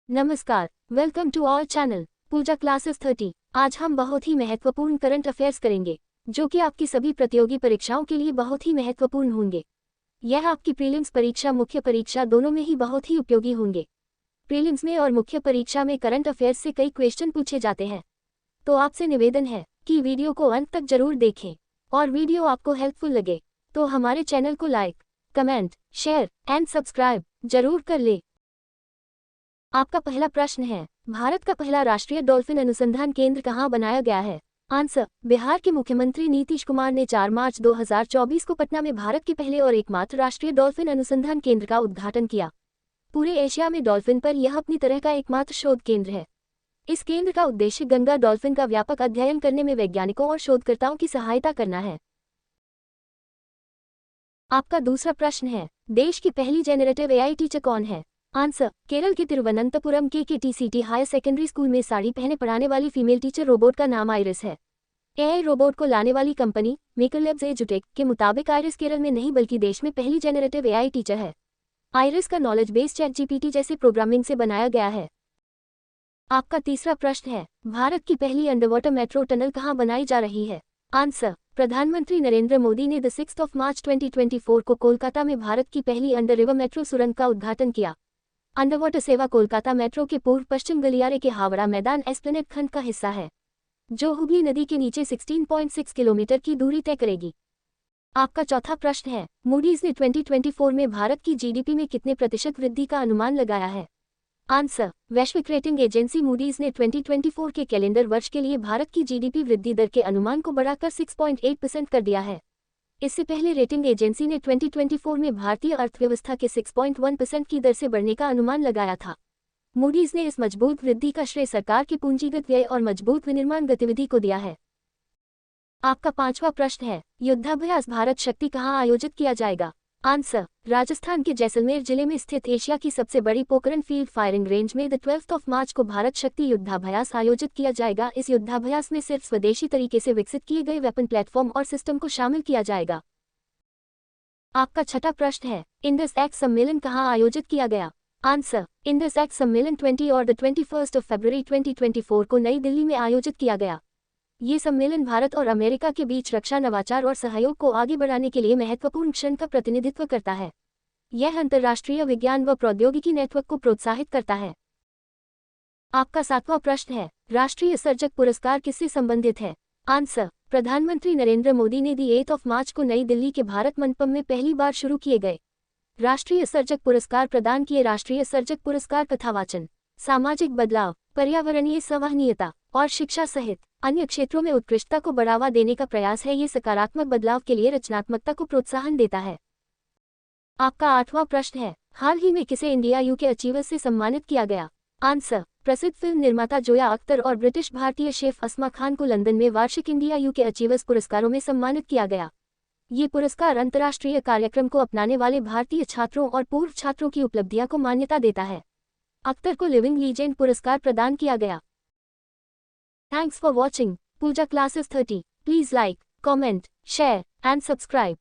नमस्कार, welcome to our channel Pooja classes 30। आज हम बहुत ही महत्वपूर्ण करंट अफेयर्स करेंगे जो कि आपकी सभी प्रतियोगी परीक्षाओं के लिए बहुत ही महत्वपूर्ण होंगे। यह आपकी प्रीलिम्स परीक्षा मुख्य परीक्षा दोनों में ही बहुत ही उपयोगी होंगे। प्रीलिम्स में और मुख्य परीक्षा में करंट अफेयर्स से कई क्वेश्चन पूछे जाते हैं, तो आपसे निवेदन है कि वीडियो को अंत तक जरूर देखें और वीडियो आपको हेल्पफुल लगे तो हमारे चैनल को like, comment, share and subscribe जरूर कर ले। आपका पहला प्रश्न है, भारत का पहला राष्ट्रीय डॉल्फिन अनुसंधान केंद्र कहाँ बनाया गया है? आंसर, बिहार के मुख्यमंत्री नीतीश कुमार ने 4 मार्च 2024 को पटना में भारत के पहले और एकमात्र राष्ट्रीय डॉल्फिन अनुसंधान केंद्र का उद्घाटन किया। पूरे एशिया में डॉल्फिन पर यह अपनी तरह का एकमात्र शोध केंद्र है। इस केंद्र का उद्देश्य गंगा डॉल्फिन का व्यापक अध्ययन करने में वैज्ञानिकों और शोधकर्ताओं की सहायता करना है। आपका दूसरा प्रश्न है, देश की पहली जेनरेटिव एआई टीचर कौन है? आंसर, केरल के तिरुवनंतपुरम के टीसीटी हायर सेकेंडरी स्कूल में साड़ी पहने पढ़ाने वाली फीमेल टीचर रोबोट का नाम आइरिस है। एआई रोबोट को लाने वाली कंपनी मेकरलैब्स एजुटेक के मुताबिक आइरिस केरल में नहीं बल्कि देश में पहली जेनरेटिव एआई टीचर है। आइरिस का नॉलेज बेस ChatGPT जैसे प्रोग्रामिंग से बनाया गया है। आपका तीसरा प्रश्न है, भारत की पहली अंडरवाटर मेट्रो टनल कहाँ बनाई जा रही है? आंसर, प्रधानमंत्री नरेंद्र मोदी ने 6 मार्च 2024 को कोलकाता में भारत की पहली अंडर रिवर मेट्रो सुरंग का उद्घाटन किया। अंडरवाटर सेवा कोलकाता मेट्रो के पूर्व पश्चिम गलियारे के हावड़ा मैदान एस्प्लेनेड खंड का हिस्सा है, जो हुगली नदी के नीचे 16.6 किलोमीटर की दूरी तय करेगी। आपका चौथा प्रश्न है, मूडीज ने 2024 में भारत की जीडीपी में कितने प्रतिशत वृद्धि का अनुमान लगाया है? आंसर, वैश्विक रेटिंग एजेंसी मूडीज ने 2024 के कैलेंडर वर्ष के लिए भारत की जीडीपी वृद्धि दर के अनुमान को बढ़ाकर 6.8% कर दिया है। इससे पहले रेटिंग एजेंसी ने 2024 में भारतीय अर्थव्यवस्था के 6.1% की दर से बढ़ने का अनुमान लगाया था। मूडीज ने इस मजबूत वृद्धि का श्रेय सरकार के पूंजीगत व्यय और मजबूत विनिर्माण गतिविधि को दिया है। आपका पांचवा प्रश्न है, युद्धाभ्यास भारत शक्ति कहाँ आयोजित किया जाएगा? आंसर, राजस्थान के जैसलमेर जिले में स्थित एशिया की सबसे बड़ी पोखरण फील्ड फायरिंग रेंज में 12 मार्च को भारत शक्ति युद्धाभ्यास आयोजित किया जाएगा। इस युद्धाभ्यास में सिर्फ स्वदेशी तरीके से विकसित किए गए वेपन प्लेटफॉर्म और सिस्टम को शामिल किया जाएगा। आपका छठा प्रश्न है, इंडस एक्स सम्मेलन कहाँ आयोजित किया गया? आंसर, इंडस एक्स सम्मेलन 20 और 21 फरवरी 2024 को नई दिल्ली में आयोजित किया गया। ये सम्मेलन भारत और अमेरिका के बीच रक्षा, नवाचार और सहयोग को आगे बढ़ाने के लिए महत्वपूर्ण क्षण का प्रतिनिधित्व करता है। यह अंतर्राष्ट्रीय विज्ञान व प्रौद्योगिकी नेटवर्क को प्रोत्साहित करता है। आपका सातवां प्रश्न है, राष्ट्रीय सर्जक पुरस्कार किससे संबंधित है? आंसर, प्रधानमंत्री नरेंद्र मोदी ने 8 मार्च को नई दिल्ली के भारत मंडपम में पहली बार शुरू किए गए राष्ट्रीय सर्जक पुरस्कार प्रदान किए। राष्ट्रीय सर्जक पुरस्कार कथावाचन, सामाजिक बदलाव, पर्यावरणीय संवहनीयता और शिक्षा सहित अन्य क्षेत्रों में उत्कृष्टता को बढ़ावा देने का प्रयास है। ये सकारात्मक बदलाव के लिए रचनात्मकता को प्रोत्साहन देता है। आपका आठवां प्रश्न है, हाल ही में किसे इंडिया यूके अचीवर्स से सम्मानित किया गया? आंसर, प्रसिद्ध फिल्म निर्माता जोया अख्तर और ब्रिटिश भारतीय शेफ अस्मा खान को लंदन में वार्षिक इंडिया यूके अचीवर्स पुरस्कारों में सम्मानित किया गया। ये पुरस्कार अंतर्राष्ट्रीय कार्यक्रम को अपनाने वाले भारतीय छात्रों और पूर्व छात्रों की उपलब्धियां को मान्यता देता है। अख्तर को लिविंग लीजेंड पुरस्कार प्रदान किया गया। Thanks for watching Pooja Classes 30. Please like, comment, share and subscribe.